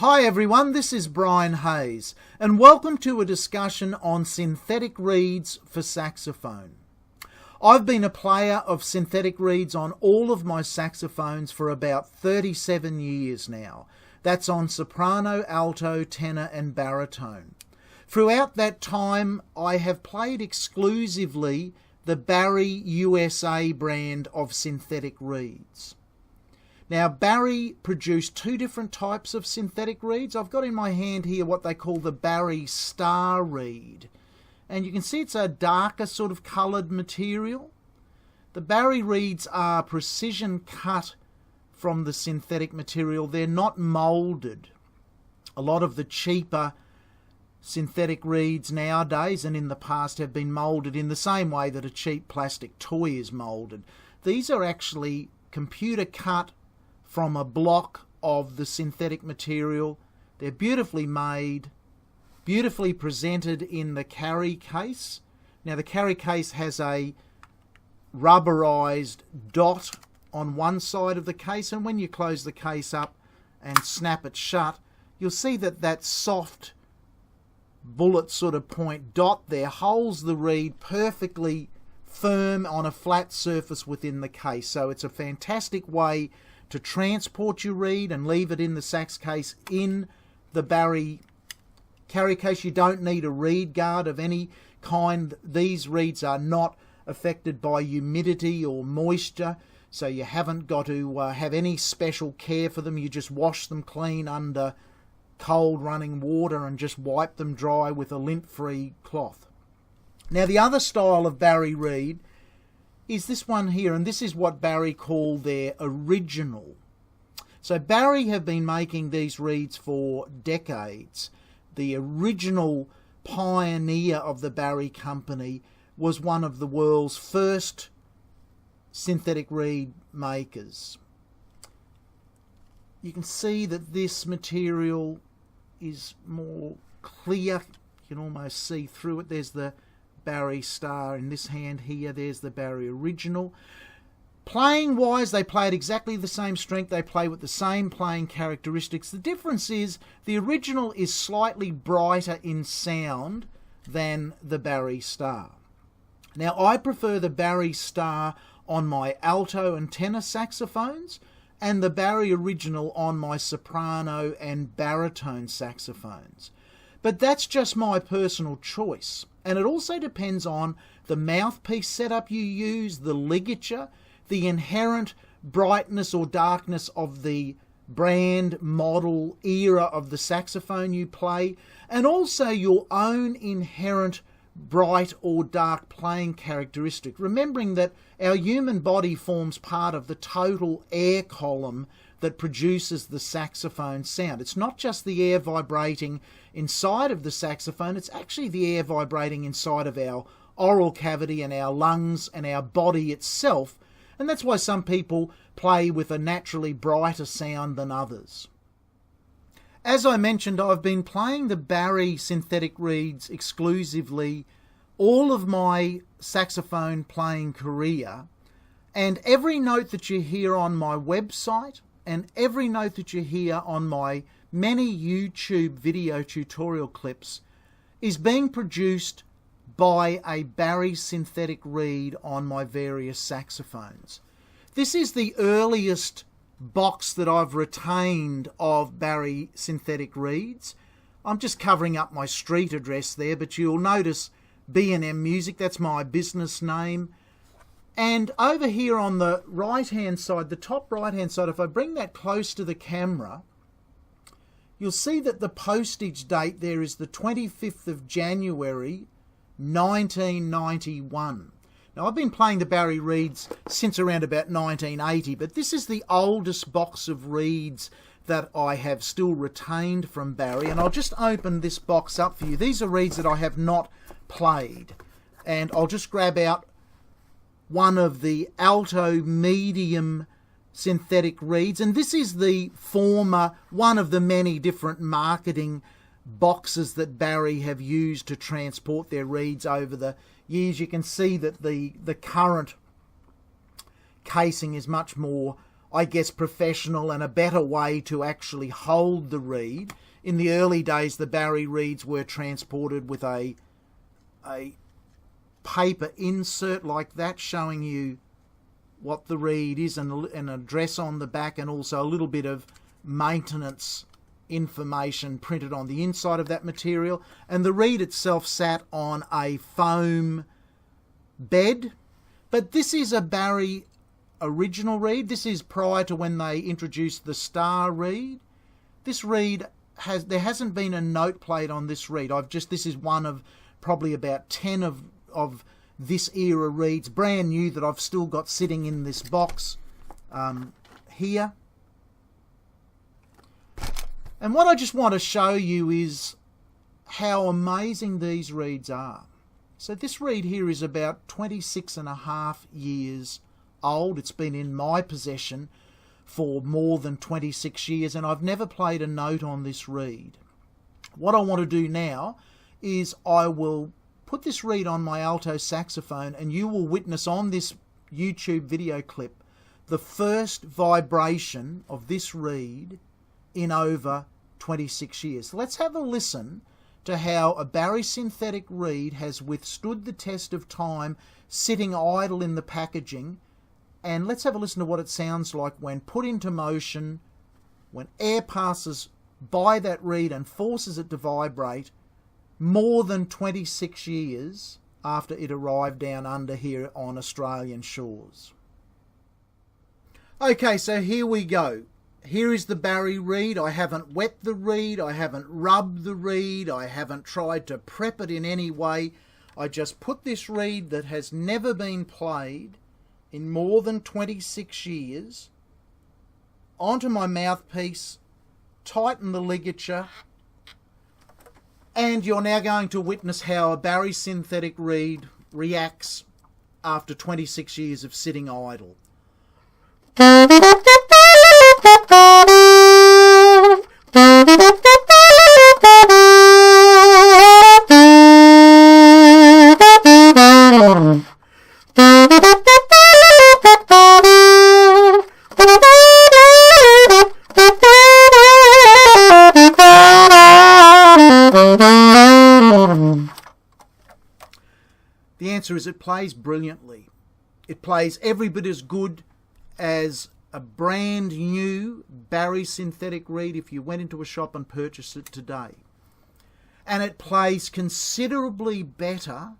Hi everyone, this is Brian Hayes, and welcome to a discussion on synthetic reeds for saxophone. I've been a player of synthetic reeds on all of my saxophones for about 37 years now. That's on soprano, alto, tenor and baritone. Throughout that time, I have played exclusively the Bari USA brand of synthetic reeds. Now, Bari produced two different types of synthetic reeds. I've got in my hand here what they call the Bari Star reed. And you can see it's a darker sort of coloured material. The Bari reeds are precision cut from the synthetic material. They're not moulded. A lot of the cheaper synthetic reeds nowadays and in the past have been moulded in the same way that a cheap plastic toy is moulded. These are actually computer cut from a block of the synthetic material. They're beautifully made, beautifully presented in the carry case. Now the carry case has a rubberized dot on one side of the case, and when you close the case up and snap it shut, you'll see that that soft bullet sort of point dot there holds the reed perfectly firm on a flat surface within the case. So it's a fantastic way to transport your reed and leave it in the sax case in the Bari carry case. You don't need a reed guard of any kind. These reeds are not affected by humidity or moisture, so you haven't got to have any special care for them. You just wash them clean under cold running water and just wipe them dry with a lint-free cloth. Now the other style of Bari reed is this one here, and this is what Bari call their original. So Bari have been making these reeds for decades. The original pioneer of the Bari company was one of the world's first synthetic reed makers. You can see that this material is more clear. You can almost see through it. There's the Bari Star in this hand here. There's the Bari original. Playing wise, they play at exactly the same strength. They play with the same playing characteristics. The difference is the original is slightly brighter in sound than the Bari Star. Now I prefer the Bari Star on my alto and tenor saxophones and the Bari original on my soprano and baritone saxophones. But that's just my personal choice. And it also depends on the mouthpiece setup you use, the ligature, the inherent brightness or darkness of the brand, model, era of the saxophone you play, and also your own inherent bright or dark playing characteristic. Remembering that our human body forms part of the total air column that produces the saxophone sound. It's not just the air vibrating inside of the saxophone, it's actually the air vibrating inside of our oral cavity and our lungs and our body itself, and that's why some people play with a naturally brighter sound than others. As I mentioned, I've been playing the Bari synthetic reeds exclusively all of my saxophone playing career, and every note that you hear on my website and every note that you hear on my many YouTube video tutorial clips is being produced by a Bari synthetic reed on my various saxophones. This is the earliest box that I've retained of Bari synthetic reeds. I'm just covering up my street address there, but you'll notice B&M Music, that's my business name. And over here on the right-hand side, the top right-hand side, if I bring that close to the camera, you'll see that the postage date there is the 25th of January, 1991. Now, I've been playing the Bari reeds since around about 1980, but this is the oldest box of reeds that I have still retained from Bari, and I'll just open this box up for you. These are reeds that I have not played, and I'll just grab out one of the alto medium synthetic reeds, and this is the former, one of the many different marketing boxes that Bari have used to transport their reeds over the years. You can see that the current casing is much more I guess, professional and a better way to actually hold the reed. In the early days, the Bari reeds were transported with a paper insert like that, showing you what the reed is and an address on the back, and also a little bit of maintenance information printed on the inside of that material. And the reed itself sat on a foam bed. But this is a Bari original reed. This is prior to when they introduced the Star reed. This reed there hasn't been a note played on this reed. This is one of probably about 10 of this era reeds, brand new, that I've still got sitting in this box here. And what I just want to show you is how amazing these reeds are. So this reed here is about 26.5 years old. It's been in my possession for more than 26 years, and I've never played a note on this reed. What I want to do now is I will put this reed on my alto saxophone, and you will witness on this YouTube video clip the first vibration of this reed in over 26 years. So let's have a listen to how a Bari synthetic reed has withstood the test of time sitting idle in the packaging, and let's have a listen to what it sounds like when put into motion, when air passes by that reed and forces it to vibrate more than 26 years after it arrived down under here on Australian shores. Okay, so here we go. Here is the Bari reed. I haven't wet the reed, I haven't rubbed the reed, I haven't tried to prep it in any way. I just put this reed that has never been played in more than 26 years onto my mouthpiece, tighten the ligature, and you're now going to witness how a Bari synthetic reed reacts after 26 years of sitting idle. The answer is it plays brilliantly. It plays every bit as good as a brand new Bari synthetic reed if you went into a shop and purchased it today. And it plays considerably better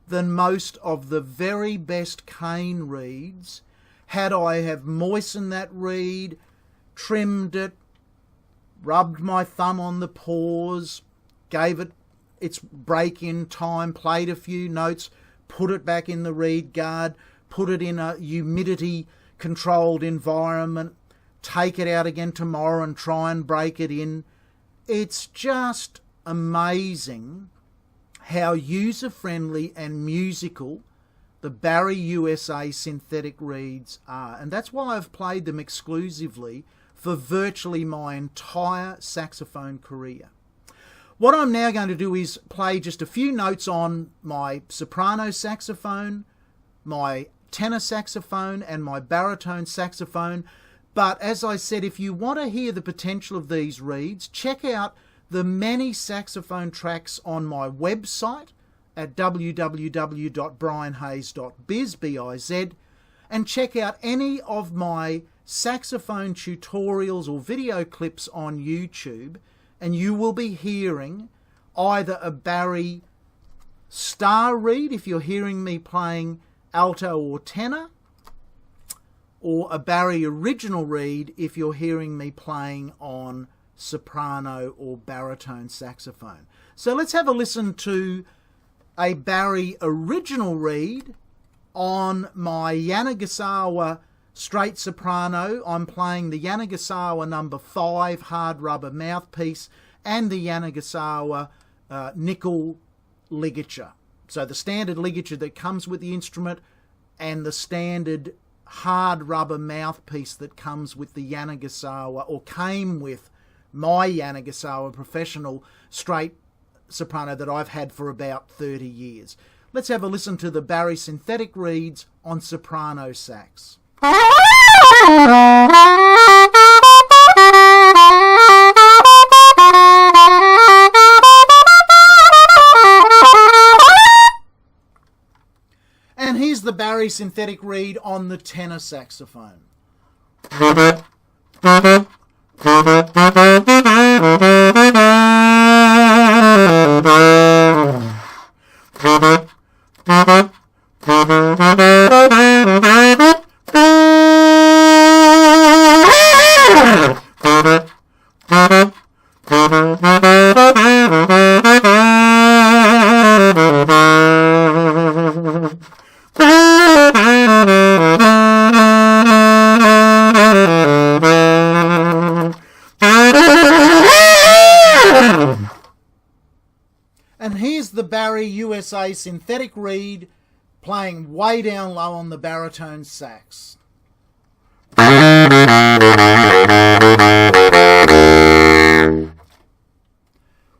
than most of the very best cane reeds. Had I have moistened that reed, trimmed it, rubbed my thumb on the pores, gave it its break-in time, played a few notes, put it back in the reed guard, put it in a humidity-controlled environment, take it out again tomorrow and try and break it in. It's just amazing how user-friendly and musical the Bari USA synthetic reeds are. And that's why I've played them exclusively for virtually my entire saxophone career. What I'm now going to do is play just a few notes on my soprano saxophone, my tenor saxophone, and my baritone saxophone. But as I said, if you want to hear the potential of these reeds, check out the many saxophone tracks on my website at www.brianhayes.biz, B-I-Z, and check out any of my saxophone tutorials or video clips on YouTube, and you will be hearing either a Bari Star reed if you're hearing me playing alto or tenor, or a Bari original reed if you're hearing me playing on soprano or baritone saxophone. So let's have a listen to a Bari original reed on my Yanagisawa straight soprano. I'm playing the Yanagisawa number 5 hard rubber mouthpiece and the Yanagisawa nickel ligature. So the standard ligature that comes with the instrument and the standard hard rubber mouthpiece that comes with the Yanagisawa, or came with my Yanagisawa professional straight soprano that I've had for about 30 years. Let's have a listen to the Bari synthetic reeds on soprano sax. And here's the Bari synthetic reed on the tenor saxophone. And here's the Bari USA synthetic reed playing way down low on the baritone sax.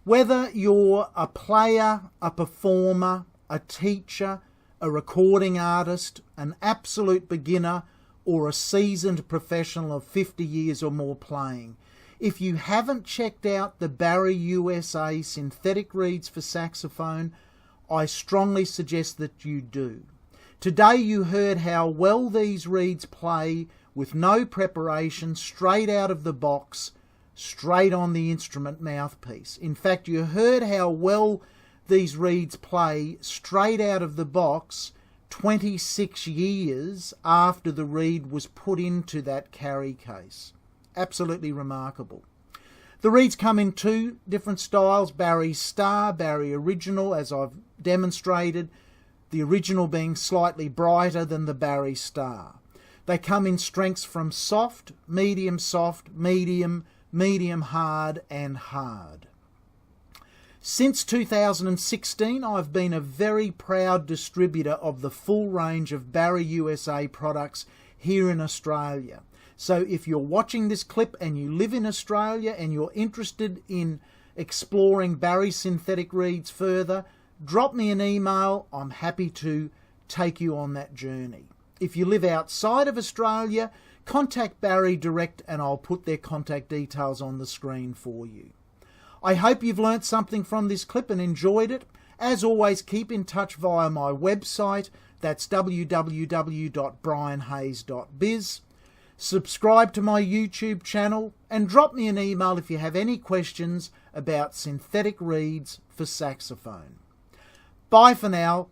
Whether you're a player, a performer, a teacher, a recording artist, an absolute beginner, or a seasoned professional of 50 years or more playing, if you haven't checked out the Bari USA synthetic reeds for saxophone, I strongly suggest that you do. Today you heard how well these reeds play with no preparation, straight out of the box, straight on the instrument mouthpiece. In fact, you heard how well these reeds play straight out of the box 26 years after the reed was put into that carry case. Absolutely remarkable. The reeds come in two different styles, Bari Star, Bari Original, as I've demonstrated, the original being slightly brighter than the Bari Star. They come in strengths from soft, medium, medium hard and hard. Since 2016, I've been a very proud distributor of the full range of Bari USA products here in Australia. So if you're watching this clip and you live in Australia and you're interested in exploring Bari synthetic reeds further, drop me an email. I'm happy to take you on that journey. If you live outside of Australia, contact Bari direct and I'll put their contact details on the screen for you. I hope you've learnt something from this clip and enjoyed it. As always, keep in touch via my website. That's www.brianhayes.biz. Subscribe to my YouTube channel and drop me an email if you have any questions about synthetic reeds for saxophone. Bye for now.